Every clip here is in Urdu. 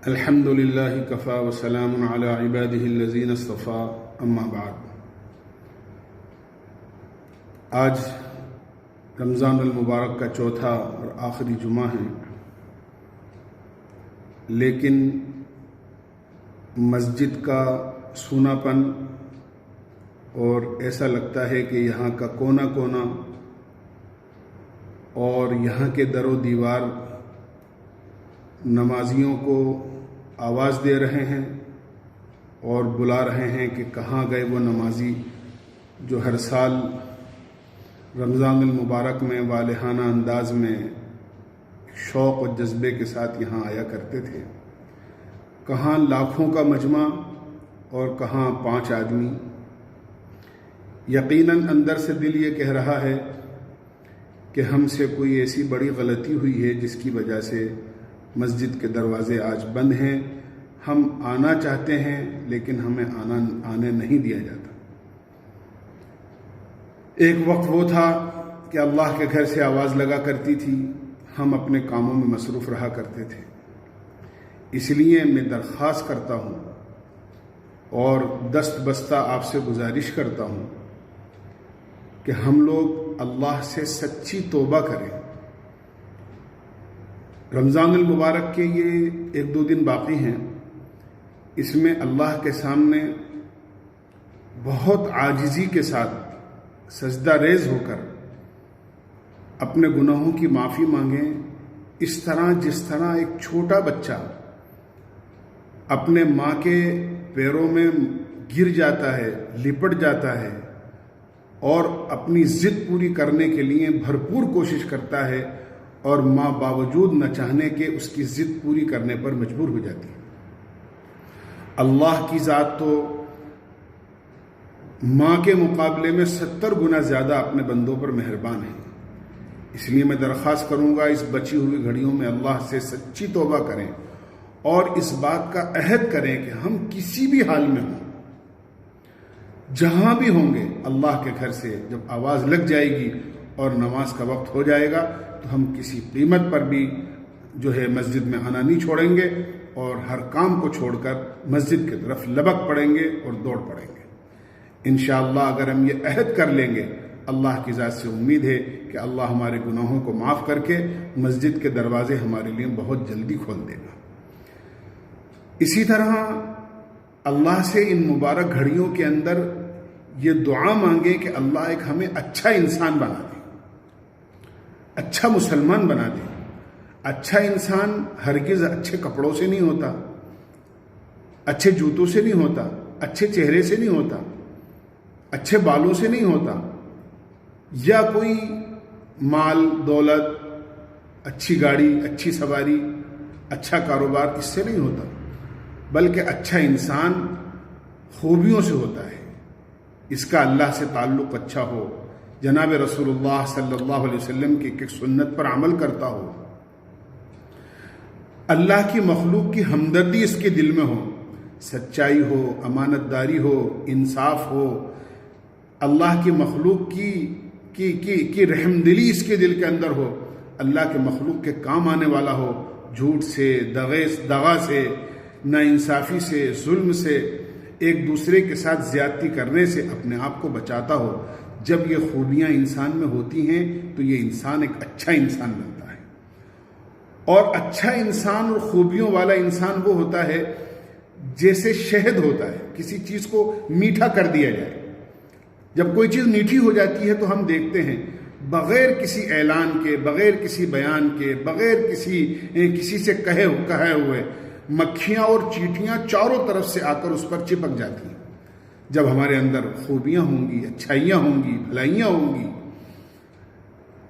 الحمد للہ کفا وسلام علی عبادہ الذین اصطفیٰ اما بعد۔ آج رمضان المبارک کا چوتھا اور آخری جمعہ ہے، لیکن مسجد کا سونا پن اور ایسا لگتا ہے کہ یہاں کا کونا کونا اور یہاں کے در و دیوار نمازیوں کو آواز دے رہے ہیں اور بلا رہے ہیں کہ کہاں گئے وہ نمازی جو ہر سال رمضان المبارک میں والہانہ انداز میں شوق و جذبے کے ساتھ یہاں آیا کرتے تھے۔ کہاں لاکھوں کا مجمع اور کہاں 5 آدمی۔ یقیناً اندر سے دل یہ کہہ رہا ہے کہ ہم سے کوئی ایسی بڑی غلطی ہوئی ہے جس کی وجہ سے مسجد کے دروازے آج بند ہیں۔ ہم آنا چاہتے ہیں لیکن ہمیں آنے نہیں دیا جاتا۔ ایک وقت وہ تھا کہ اللہ کے گھر سے آواز لگا کرتی تھی، ہم اپنے کاموں میں مصروف رہا کرتے تھے۔ اس لیے میں درخواست کرتا ہوں اور دست بستہ آپ سے گزارش کرتا ہوں کہ ہم لوگ اللہ سے سچی توبہ کریں۔ رمضان المبارک کے یہ 1-2 دن باقی ہیں، اس میں اللہ کے سامنے بہت عاجزی کے ساتھ سجدہ ریز ہو کر اپنے گناہوں کی معافی مانگیں، اس طرح جس طرح ایک چھوٹا بچہ اپنے ماں کے پیروں میں گر جاتا ہے، لپٹ جاتا ہے اور اپنی ضد پوری کرنے کے لیے بھرپور کوشش کرتا ہے اور ماں باوجود نہ چاہنے کے اس کی ضد پوری کرنے پر مجبور ہو جاتی ہے۔ اللہ کی ذات تو ماں کے مقابلے میں 70 گنا زیادہ اپنے بندوں پر مہربان ہے۔ اس لیے میں درخواست کروں گا اس بچی ہوئی گھڑیوں میں اللہ سے سچی توبہ کریں اور اس بات کا عہد کریں کہ ہم کسی بھی حال میں ہوں، جہاں بھی ہوں گے، اللہ کے گھر سے جب آواز لگ جائے گی اور نماز کا وقت ہو جائے گا تو ہم کسی قیمت پر بھی مسجد میں آنا نہیں چھوڑیں گے اور ہر کام کو چھوڑ کر مسجد کی طرف لبک پڑیں گے اور دوڑ پڑیں گے۔ انشاءاللہ اگر ہم یہ عہد کر لیں گے، اللہ کی ذات سے امید ہے کہ اللہ ہمارے گناہوں کو معاف کر کے مسجد کے دروازے ہمارے لیے بہت جلدی کھول دے گا۔ اسی طرح اللہ سے ان مبارک گھڑیوں کے اندر یہ دعا مانگے کہ اللہ ایک ہمیں اچھا انسان بنا دے، اچھا مسلمان بنا دے۔ اچھا انسان ہرگز اچھے کپڑوں سے نہیں ہوتا، اچھے جوتوں سے نہیں ہوتا، اچھے چہرے سے نہیں ہوتا، اچھے بالوں سے نہیں ہوتا، یا کوئی مال دولت، اچھی گاڑی، اچھی سواری، اچھا کاروبار اس سے نہیں ہوتا، بلکہ اچھا انسان خوبیوں سے ہوتا ہے۔ اس کا اللہ سے تعلق اچھا ہو، جناب رسول اللہ صلی اللہ علیہ وسلم کی ایک سنت پر عمل کرتا ہو، اللہ کی مخلوق کی ہمدردی اس کے دل میں ہو، سچائی ہو، امانت داری ہو، انصاف ہو، اللہ کی مخلوق کی رحم دلی اس کے دل کے اندر ہو، اللہ کے مخلوق کے کام آنے والا ہو، جھوٹ سے، دغا سے، ناانصافی سے، ظلم سے، ایک دوسرے کے ساتھ زیادتی کرنے سے اپنے آپ کو بچاتا ہو۔ جب یہ خوبیاں انسان میں ہوتی ہیں تو یہ انسان ایک اچھا انسان بنتا ہے۔ اور اچھا انسان اور خوبیوں والا انسان وہ ہوتا ہے جیسے شہد ہوتا ہے، کسی چیز کو میٹھا کر دیا جائے۔ جب کوئی چیز میٹھی ہو جاتی ہے تو ہم دیکھتے ہیں بغیر کسی اعلان کے، بغیر کسی بیان کے، بغیر کسی سے کہے ہوئے مکھیاں اور چیٹیاں چاروں طرف سے آ کر اس پر چپک جاتی ہیں۔ جب ہمارے اندر خوبیاں ہوں گی، اچھائیاں ہوں گی، بھلائیاں ہوں گی،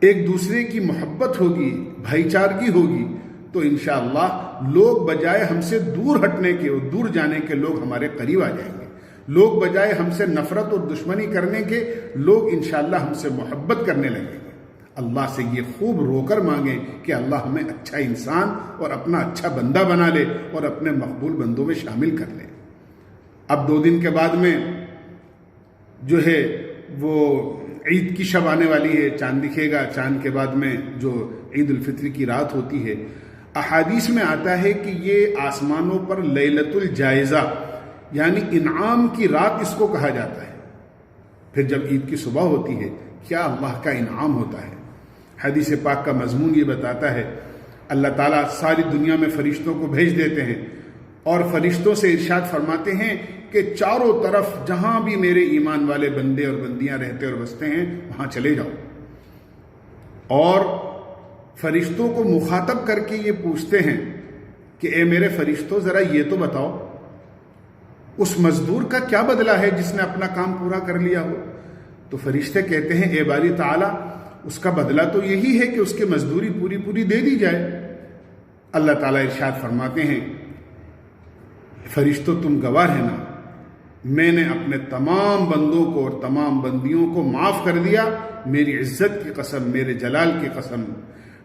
ایک دوسرے کی محبت ہوگی، بھائی چارگی ہوگی، تو انشاءاللہ لوگ بجائے ہم سے دور ہٹنے کے اور دور جانے کے لوگ ہمارے قریب آ جائیں گے۔ لوگ بجائے ہم سے نفرت اور دشمنی کرنے کے لوگ انشاءاللہ ہم سے محبت کرنے لگیں گے۔ اللہ سے یہ خوب رو کر مانگیں کہ اللہ ہمیں اچھا انسان اور اپنا اچھا بندہ بنا لے اور اپنے مقبول بندوں میں شامل کر لے۔ اب 2 دن کے بعد میں وہ عید کی شب آنے والی ہے، چاند دکھے گا، چاند کے بعد میں جو عید الفطر کی رات ہوتی ہے، احادیث میں آتا ہے کہ یہ آسمانوں پر لیلۃ الجائزہ یعنی انعام کی رات اس کو کہا جاتا ہے۔ پھر جب عید کی صبح ہوتی ہے کیا اللہ کا انعام ہوتا ہے۔ حدیث پاک کا مضمون یہ بتاتا ہے، اللہ تعالیٰ ساری دنیا میں فرشتوں کو بھیج دیتے ہیں اور فرشتوں سے ارشاد فرماتے ہیں کہ چاروں طرف جہاں بھی میرے ایمان والے بندے اور بندیاں رہتے اور بستے ہیں وہاں چلے جاؤ، اور فرشتوں کو مخاطب کر کے یہ پوچھتے ہیں کہ اے میرے فرشتوں ذرا یہ تو بتاؤ اس مزدور کا کیا بدلہ ہے جس نے اپنا کام پورا کر لیا ہو۔ تو فرشتے کہتے ہیں اے باری تعالیٰ اس کا بدلہ تو یہی ہے کہ اس کی مزدوری پوری پوری دے دی جائے۔ اللہ تعالیٰ ارشاد فرماتے ہیں فرشتوں تم گواہ ہے نا، میں نے اپنے تمام بندوں کو اور تمام بندیوں کو معاف کر دیا، میری عزت کی قسم، میرے جلال کی قسم،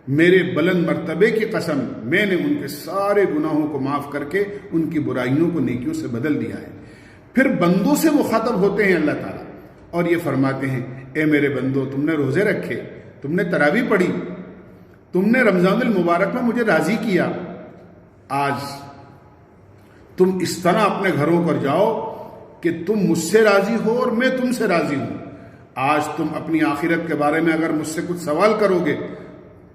میرے بلند مرتبے کی قسم، میں نے ان کے سارے گناہوں کو معاف کر کے ان کی برائیوں کو نیکیوں سے بدل دیا ہے۔ پھر بندوں سے مخاطب ہوتے ہیں اللہ تعالیٰ اور یہ فرماتے ہیں اے میرے بندو تم نے روزے رکھے، تم نے تراویح پڑھی، تم نے رمضان المبارک میں مجھے راضی کیا، آج تم اس طرح اپنے گھروں پر جاؤ کہ تم مجھ سے راضی ہو اور میں تم سے راضی ہوں۔ آج تم اپنی آخرت کے بارے میں اگر مجھ سے کچھ سوال کرو گے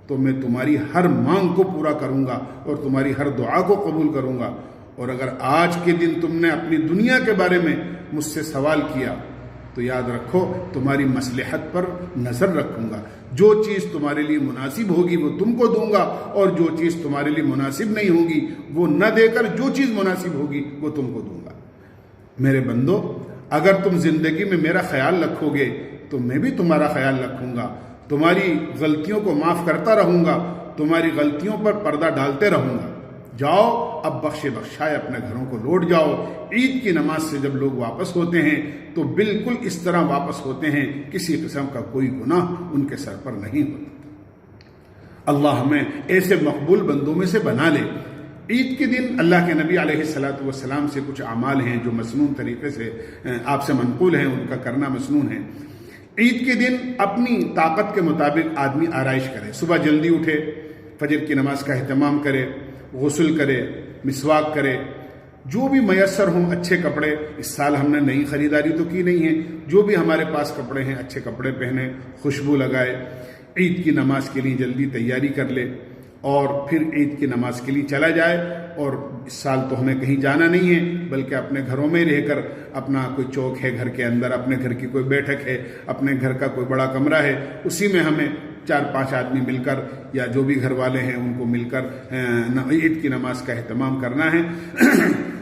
تو میں تمہاری ہر مانگ کو پورا کروں گا اور تمہاری ہر دعا کو قبول کروں گا، اور اگر آج کے دن تم نے اپنی دنیا کے بارے میں مجھ سے سوال کیا تو یاد رکھو تمہاری مصلحت پر نظر رکھوں گا، جو چیز تمہارے لیے مناسب ہوگی وہ تم کو دوں گا، اور جو چیز تمہارے لیے مناسب نہیں ہوگی وہ نہ دے کر جو چیز مناسب ہوگی وہ تم کو دوں گا۔ میرے بندو اگر تم زندگی میں میرا خیال رکھو گے تو میں بھی تمہارا خیال رکھوں گا، تمہاری غلطیوں کو معاف کرتا رہوں گا، تمہاری غلطیوں پر پردہ ڈالتے رہوں گا۔ جاؤ اب بخشے بخشائے اپنے گھروں کو لوٹ جاؤ۔ عید کی نماز سے جب لوگ واپس ہوتے ہیں تو بالکل اس طرح واپس ہوتے ہیں کسی قسم کا کوئی گناہ ان کے سر پر نہیں ہوتا۔ اللہ ہمیں ایسے مقبول بندوں میں سے بنا لے۔ عید کے دن اللہ کے نبی علیہ الصلاۃ والسلام سے کچھ اعمال ہیں جو مسنون طریقے سے آپ سے منقول ہیں، ان کا کرنا مسنون ہے۔ عید کے دن اپنی طاقت کے مطابق آدمی آرائش کرے، صبح جلدی اٹھے، فجر کی نماز کا اہتمام کرے، غسل کرے، مسواک کرے، جو بھی میسر ہوں، اچھے کپڑے، اس سال ہم نے نئی خریداری تو کی نہیں ہے، جو بھی ہمارے پاس کپڑے ہیں اچھے کپڑے پہنے، خوشبو لگائے، عید کی نماز کے لیے جلدی تیاری کر لے اور پھر عید کی نماز کے لیے چلا جائے۔ اور اس سال تو ہمیں کہیں جانا نہیں ہے بلکہ اپنے گھروں میں رہ کر، اپنا کوئی چوک ہے گھر کے اندر، اپنے گھر کی کوئی بیٹھک ہے، اپنے گھر کا کوئی بڑا کمرہ ہے، اسی میں ہمیں 4-5 آدمی مل کر یا جو بھی گھر والے ہیں ان کو مل کر عید کی نماز کا اہتمام کرنا ہے۔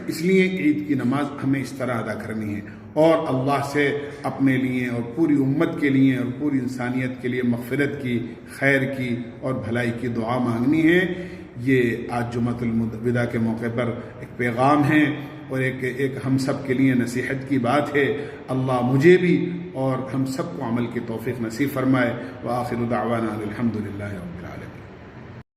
اس لیے عید کی نماز ہمیں اس طرح ادا کرنی ہے اور اللہ سے اپنے لیے اور پوری امت کے لیے اور پوری انسانیت کے لیے مغفرت کی، خیر کی اور بھلائی کی دعا مانگنی ہے۔ یہ آج جمعۃ الوداع کے موقع پر ایک پیغام ہے اور ایک ہم سب کے لیے نصیحت کی بات ہے۔ اللہ مجھے بھی اور ہم سب کو عمل کی توفیق نصیب فرمائے۔ وآخر دعوانا الحمدللہ رب العالمین۔